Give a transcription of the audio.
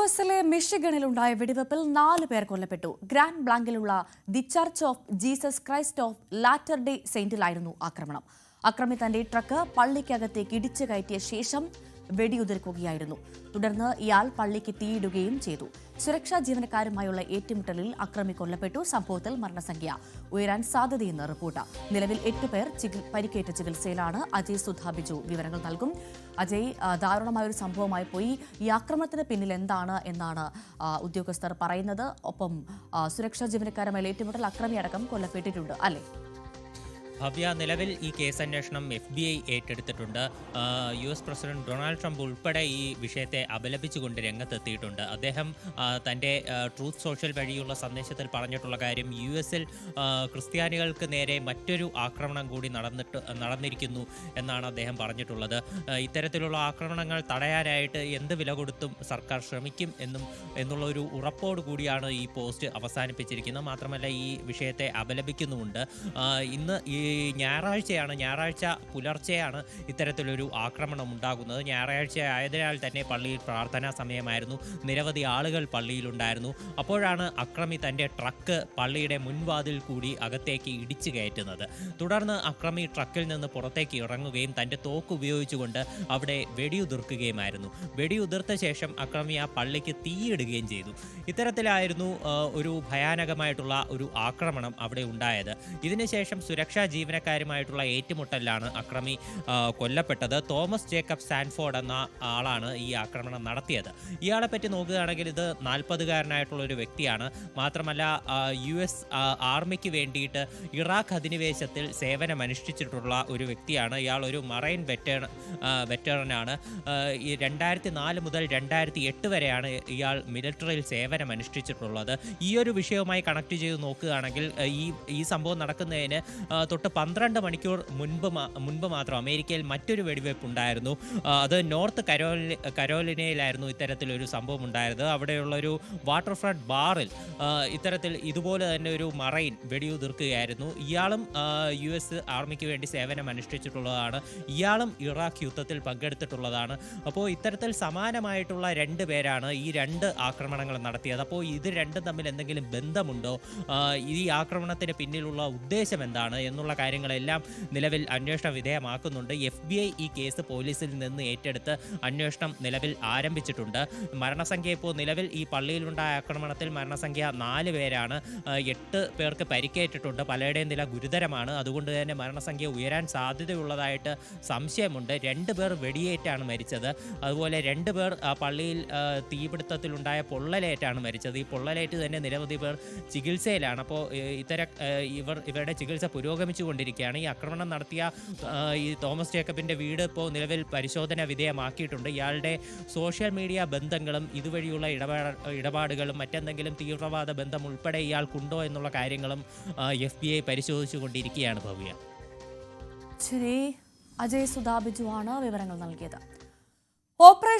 യുഎസിലെ മിഷിഗണിലുണ്ടായ വെടിവെപ്പിൽ 4 പേർ കൊല്ലപ്പെട്ടു. ഗ്രാൻഡ് ബ്ലാങ്കിലുള്ള the church of Jesus Christ of latter day സെയിന്റിലായിരുന്നു ആക്രമണം. അക്രമി തന്റെ ട്രക്ക് പള്ളിക്കകത്തേക്ക് ഇടിച്ചു കയറ്റിയ ശേഷം വെടിയുതിർക്കുകയായിരുന്നു. തുടർന്ന് ഇയാൾ പള്ളിക്ക് തീയിടുകയും ചെയ്തു. സുരക്ഷാ ജീവനക്കാരുമായുള്ള ഏറ്റുമുട്ടലിൽ അക്രമി കൊല്ലപ്പെട്ടു. സംഭവത്തിൽ മരണസംഖ്യ ഉയരാൻ സാധ്യതയെന്ന് റിപ്പോർട്ട്. നിലവിൽ 8 പേർ പരിക്കേറ്റ ചികിത്സയിലാണ്. അജയ് സുധാ ബിജു വിവരങ്ങൾ നൽകും. അജയ്, ദാരുണമായൊരു സംഭവമായി പോയി. ഈ ആക്രമണത്തിന് പിന്നിൽ എന്താണ് എന്നാണ് ഉദ്യോഗസ്ഥർ പറയുന്നത്? ഒപ്പം സുരക്ഷാ ജീവനക്കാരുമായി ഏറ്റുമുട്ടൽ അക്രമി അടക്കം കൊല്ലപ്പെട്ടിട്ടുണ്ട് അല്ലേ? ഭവ്യ, നിലവിൽ ഈ കേസ് അന്വേഷണം FBI ഏറ്റെടുത്തിട്ടുണ്ട്. US president Donald Trump ഉൾപ്പെടെ ഈ വിഷയത്തെ അപലപിച്ചുകൊണ്ട് രംഗത്തെത്തിയിട്ടുണ്ട്. അദ്ദേഹം തൻ്റെ ട്രൂത്ത് സോഷ്യൽ വഴിയുള്ള സന്ദേശത്തിൽ പറഞ്ഞിട്ടുള്ള കാര്യം US-ൽ ക്രിസ്ത്യാനികൾക്ക് നേരെ മറ്റൊരു ആക്രമണം കൂടി നടന്നിരിക്കുന്നു എന്നാണ് അദ്ദേഹം പറഞ്ഞിട്ടുള്ളത്. ഇത്തരത്തിലുള്ള ആക്രമണങ്ങൾ തടയാനായിട്ട് എന്ത് വില കൊടുത്തും സർക്കാർ ശ്രമിക്കും എന്നുള്ള ഒരു ഉറപ്പോടു കൂടിയാണ് ഈ പോസ്റ്റ് അവസാനിപ്പിച്ചിരിക്കുന്നത്. മാത്രമല്ല ഈ വിഷയത്തെ അപലപിക്കുന്നുമുണ്ട്. ഇന്ന് ഈ ഞായറാഴ്ച പുലർച്ചെയാണ് ഇത്തരത്തിലൊരു ആക്രമണം ഉണ്ടാകുന്നത്. ഞായറാഴ്ച ആയതിനാൽ തന്നെ പള്ളിയിൽ പ്രാർത്ഥനാ സമയമായിരുന്നു. നിരവധി ആളുകൾ പള്ളിയിലുണ്ടായിരുന്നു. അപ്പോഴാണ് അക്രമി തൻ്റെ ട്രക്ക് പള്ളിയുടെ മുൻവാതിൽ കൂടി അകത്തേക്ക് ഇടിച്ചു കയറ്റുന്നത്. തുടർന്ന് അക്രമി ട്രക്കിൽ നിന്ന് പുറത്തേക്ക് ഇറങ്ങുകയും തൻ്റെ തോക്ക് ഉപയോഗിച്ചുകൊണ്ട് അവിടെ വെടിയുതിർക്കുകയുമായിരുന്നു. വെടിയുതിർത്ത ശേഷം അക്രമി ആ പള്ളിക്ക് തീയിടുകയും ചെയ്തു. ഇത്തരത്തിലായിരുന്നു ഒരു ഭയാനകമായിട്ടുള്ള ഒരു ആക്രമണം അവിടെ ഉണ്ടായത്. ഇതിനുശേഷം സുരക്ഷാ ജീവനക്കാരുമായിട്ടുള്ള ഏറ്റുമുട്ടലിലാണ് അക്രമി കൊല്ലപ്പെട്ടത്. തോമസ് ജേക്കബ് സാൻഫോർഡ് എന്ന ആളാണ് ഈ ആക്രമണം നടത്തിയത്. ഇയാളെ പറ്റി നോക്കുകയാണെങ്കിൽ ഇത് 40-കാരനായിട്ടുള്ള ഒരു വ്യക്തിയാണ്. മാത്രമല്ല US ആർമിക്ക് വേണ്ടിയിട്ട് ഇറാഖ് അധിനിവേശത്തിൽ സേവനമനുഷ്ഠിച്ചിട്ടുള്ള ഒരു വ്യക്തിയാണ്. ഇയാൾ ഒരു മറൈൻ വെറ്ററനാണ്. 2004 മുതൽ 2008 വരെയാണ് ഇയാൾ മിലിറ്ററിയിൽ സേവനമനുഷ്ഠിച്ചിട്ടുള്ളത്. ഈ ഒരു വിഷയവുമായി കണക്ട് ചെയ്ത് നോക്കുകയാണെങ്കിൽ ഈ സംഭവം നടക്കുന്നതിന് തൊട്ട് 12 മണിക്കൂർ മുൻപ് മാത്രം അമേരിക്കയിൽ മറ്റൊരു വെടിവെപ്പ് ഉണ്ടായിരുന്നു. അത് നോർത്ത് കരോലിനയിലായിരുന്നു ഇത്തരത്തിലൊരു സംഭവം ഉണ്ടായത്. അവിടെയുള്ളൊരു വാട്ടർ ഫ്രണ്ട് ബാറിൽ ഇതുപോലെ തന്നെ ഒരു മറൈൻ വെടിയുതിർക്കുകയായിരുന്നു. ഇയാളും US ആർമിക്ക് വേണ്ടി സേവനം അനുഷ്ഠിച്ചിട്ടുള്ളതാണ്. ഇയാളും ഇറാഖ് യുദ്ധത്തിൽ പങ്കെടുത്തിട്ടുള്ളതാണ്. അപ്പോൾ ഇത്തരത്തിൽ സമാനമായിട്ടുള്ള 2 പേരാണ് ഈ 2 ആക്രമണങ്ങൾ നടത്തിയത്. അപ്പോൾ ഇത് രണ്ടും തമ്മിൽ എന്തെങ്കിലും ബന്ധമുണ്ടോ? ഈ ആക്രമണത്തിന് പിന്നിലുള്ള ഉദ്ദേശം എന്താണ് എന്നുള്ള കാര്യങ്ങളെല്ലാം നിലവിൽ അന്വേഷണ വിധേയമാക്കുന്നുണ്ട്. FBI ഈ കേസ് പോലീസിൽ നിന്ന് ഏറ്റെടുത്ത് അന്വേഷണം നിലവിൽ ആരംഭിച്ചിട്ടുണ്ട്. മരണസംഖ്യ ഇപ്പോൾ നിലവിൽ ഈ പള്ളിയിലുണ്ടായ ആക്രമണത്തിൽ മരണസംഖ്യ 4 പേരാണ്. 8 പേർക്ക് പരിക്കേറ്റിട്ടുണ്ട്. പലരുടെയും നില ഗുരുതരമാണ്. അതുകൊണ്ട് തന്നെ മരണസംഖ്യ ഉയരാൻ സാധ്യതയുള്ളതായിട്ട് സംശയമുണ്ട്. 2 പേർ വെടിയേറ്റാണ് മരിച്ചത്. അതുപോലെ 2 പേർ പള്ളിയിൽ തീപിടുത്തത്തിലുണ്ടായ പൊള്ളലേറ്റാണ് മരിച്ചത്. ഈ പൊള്ളലേറ്റ് തന്നെ നിരവധി പേർ ചികിത്സയിലാണ്. അപ്പോൾ ഇവരുടെ ചികിത്സ പുരോഗമിച്ചുകൊണ്ടിരിക്കുകയാണ്. ഈ ആക്രമണം നടത്തിയ ഈ തോമസ് ജേക്കബിൻ്റെ വീട് ഇപ്പോൾ നിലവിൽ പരിശോധന വിധേയമാക്കിയിട്ടുണ്ട്. ഇയാളുടെ സോഷ്യൽ മീഡിയ ബന്ധങ്ങളും ഇതുവഴിയുള്ള ഇടപാടുകളും മറ്റെന്തെങ്കിലും തീവ്രവാദ ബന്ധം ഉൾപ്പെടെ ഇയാൾക്കുണ്ടോ എന്നുള്ള കാര്യങ്ങളും FBI പരിശോധിച്ചുകൊണ്ടിരിക്കുകയാണ്. ഭവ്യ. ശരി, അജയ് സുധാ ബിജു ആണ് വിവരങ്ങൾ നൽകിയത്. ഓപ്പറേഷൻ